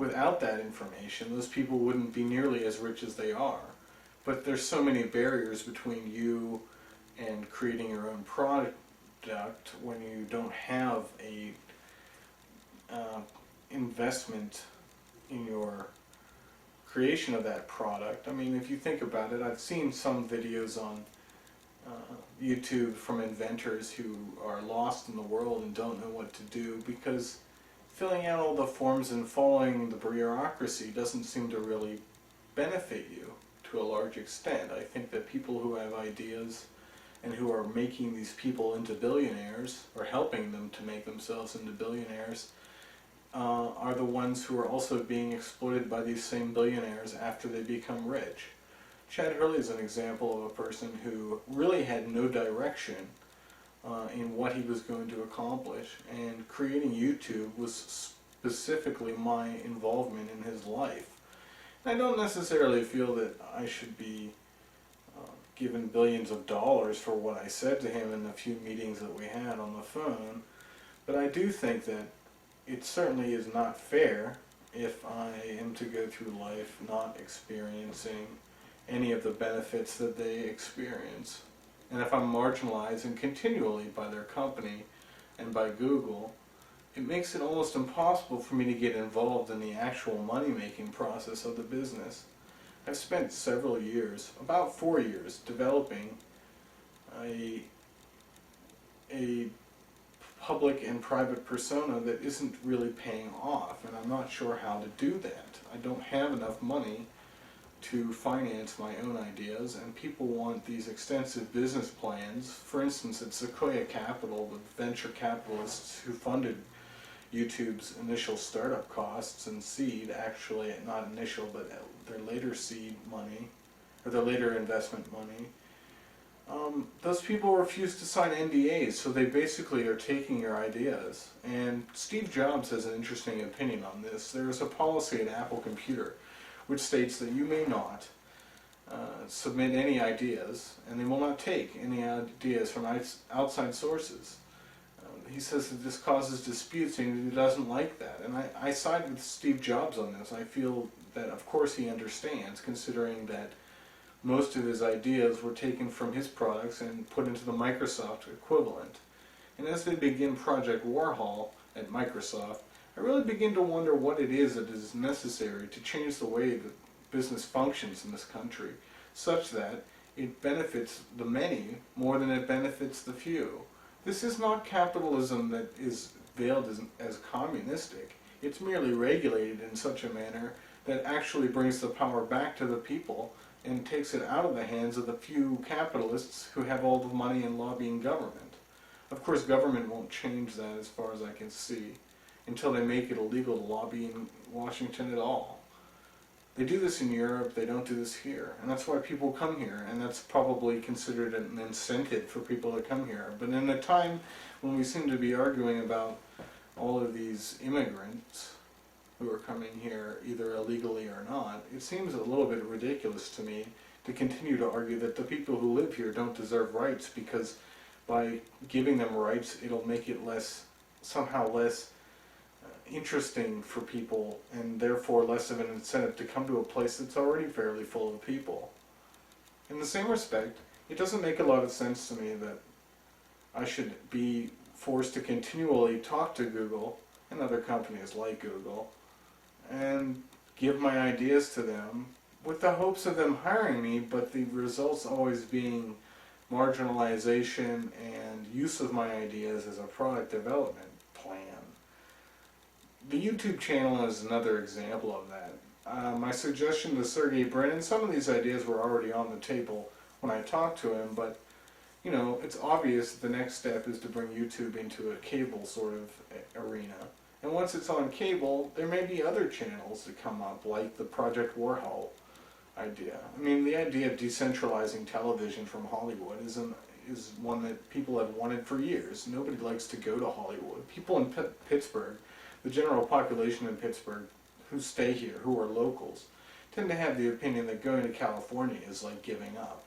without that information, those people wouldn't be nearly as rich as they are. But there's so many barriers between you and creating your own product when you don't have a investment in your creation of that product. I mean, if you think about it, I've seen some videos on YouTube from inventors who are lost in the world and don't know what to do because filling out all the forms and following the bureaucracy doesn't seem to really benefit you to a large extent. I think that people who have ideas and who are making these people into billionaires, or helping them to make themselves into billionaires, are the ones who are also being exploited by these same billionaires after they become rich. Chad Hurley is an example of a person who really had no direction in what he was going to accomplish, and creating YouTube was specifically my involvement in his life. I don't necessarily feel that I should be given billions of dollars for what I said to him in the few meetings that we had on the phone, but I do think that it certainly is not fair if I am to go through life not experiencing any of the benefits that they experience. And if I'm marginalized continually by their company and by Google, it makes it almost impossible for me to get involved in the actual money-making process of the business. I've spent several years, about 4 years, developing a public and private persona that isn't really paying off, and I'm not sure how to do that. I don't have enough money to finance my own ideas, and people want these extensive business plans. For instance, at Sequoia Capital, the venture capitalists who funded YouTube's initial startup costs and seed, actually not initial but their later seed money, or their later investment money, those people refuse to sign NDAs, so they basically are taking your ideas. And Steve Jobs has an interesting opinion on this. There is a policy at Apple Computer which states that you may not submit any ideas, and they will not take any ideas from outside sources. He says that this causes disputes, and he doesn't like that. And I side with Steve Jobs on this. I feel that, of course, he understands, considering that most of his ideas were taken from his products and put into the Microsoft equivalent. And as they begin Project Warhol at Microsoft, I really begin to wonder what it is that is necessary to change the way that business functions in this country, such that it benefits the many more than it benefits the few. This is not capitalism that is veiled as communistic. It's merely regulated in such a manner that actually brings the power back to the people and takes it out of the hands of the few capitalists who have all the money and lobbying government. Of course, government won't change that as far as I can see, until they make it illegal to lobby in Washington at all. They do this in Europe, they don't do this here, and that's why people come here, and that's probably considered an incentive for people to come here. But in a time when we seem to be arguing about all of these immigrants who are coming here, either illegally or not, it seems a little bit ridiculous to me to continue to argue that the people who live here don't deserve rights, because by giving them rights it'll make it somehow less interesting for people, and therefore less of an incentive to come to a place that's already fairly full of people. In the same respect, it doesn't make a lot of sense to me that I should be forced to continually talk to Google and other companies like Google and give my ideas to them with the hopes of them hiring me, but the results always being marginalization and use of my ideas as a product development plan. The YouTube channel is another example of that. My suggestion to Sergey, Brin, and some of these ideas were already on the table when I talked to him, but you know, it's obvious that the next step is to bring YouTube into a cable sort of arena. And once it's on cable, there may be other channels that come up, like the Project Warhol idea. I mean, the idea of decentralizing television from Hollywood is one that people have wanted for years. Nobody likes to go to Hollywood. People in Pittsburgh, the general population in Pittsburgh who stay here, who are locals, tend to have the opinion that going to California is like giving up.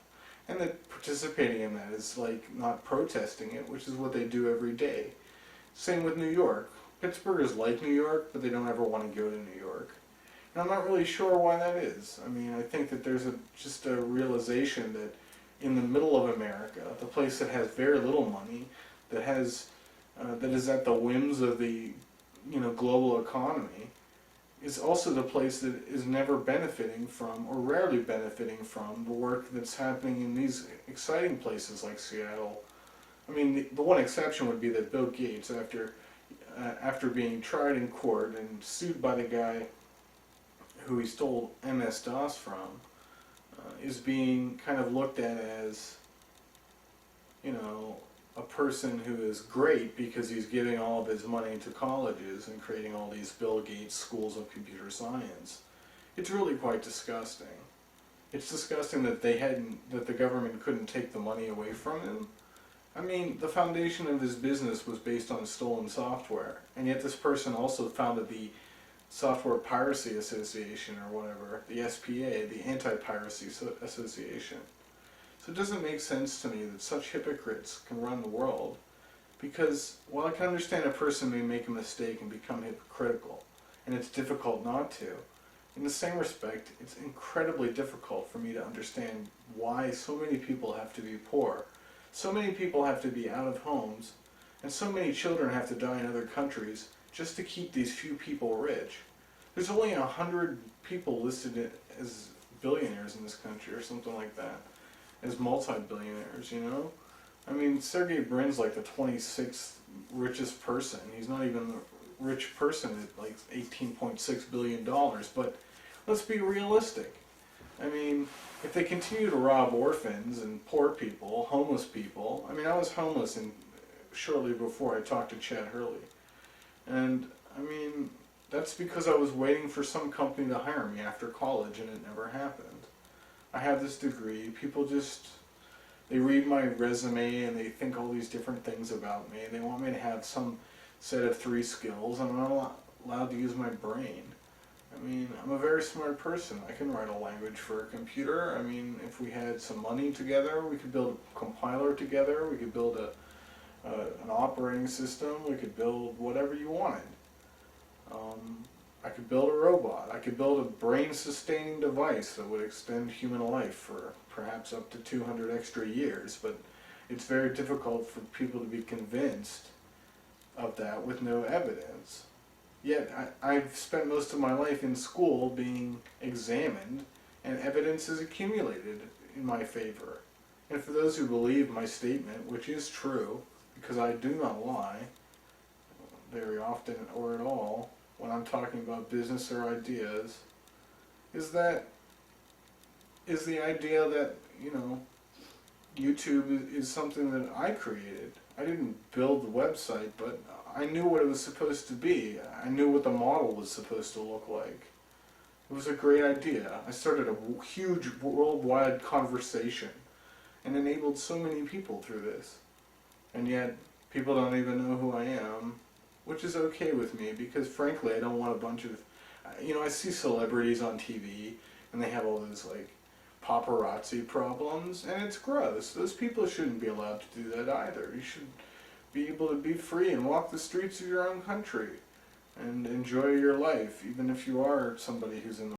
And that participating in that is like not protesting it, which is what they do every day. Same with New York. Pittsburgh is like New York, but they don't ever want to go to New York. And I'm not really sure why that is. I mean, I think that there's just a realization that in the middle of America, the place that has very little money, that is at the whims of the global economy, is also the place that is never benefiting from, or rarely benefiting from, the work that's happening in these exciting places like Seattle. I mean, the one exception would be that Bill Gates, after being tried in court and sued by the guy who he stole MS-DOS from, is being kind of looked at as, a person who is great because he's giving all of his money to colleges and creating all these Bill Gates schools of computer science. It's really quite disgusting. It's disgusting that that the government couldn't take the money away from him. I mean, the foundation of his business was based on stolen software, and yet this person also founded the Software Piracy Association, or whatever, the SPA, the Anti-Piracy Association. So it doesn't make sense to me that such hypocrites can run the world, because while I can understand a person may make a mistake and become hypocritical, and it's difficult not to, in the same respect, it's incredibly difficult for me to understand why so many people have to be poor, so many people have to be out of homes, and so many children have to die in other countries just to keep these few people rich. There's only 100 people listed as billionaires in this country, or something like that, as multi-billionaires, I mean, Sergey Brin's like the 26th richest person. He's not even the rich person at like $18.6 billion, but let's be realistic. I mean, if they continue to rob orphans and poor people, homeless people, I mean, I was homeless shortly before I talked to Chad Hurley. And, I mean, that's because I was waiting for some company to hire me after college, and it never happened. I have this degree, people they read my resume and they think all these different things about me, and they want me to have some set of 3 skills, and I'm not allowed to use my brain. I mean, I'm a very smart person. I can write a language for a computer. I mean, if we had some money together, we could build a compiler together, we could build an operating system, we could build whatever you wanted. I could build a robot. I could build a brain-sustaining device that would extend human life for perhaps up to 200 extra years, but it's very difficult for people to be convinced of that with no evidence. Yet I've spent most of my life in school being examined, and evidence is accumulated in my favor. And for those who believe my statement, which is true, because I do not lie very often or at all when I'm talking about business or ideas, is the idea that, YouTube is something that I created. I didn't build the website, but I knew what it was supposed to be. I knew what the model was supposed to look like. It was a great idea. I started a huge worldwide conversation and enabled so many people through this. And yet, people don't even know who I am, which is okay with me, because frankly I don't want a bunch of, I see celebrities on TV and they have all those like paparazzi problems, and it's gross. Those people shouldn't be allowed to do that either. You should be able to be free and walk the streets of your own country and enjoy your life, even if you are somebody who's in the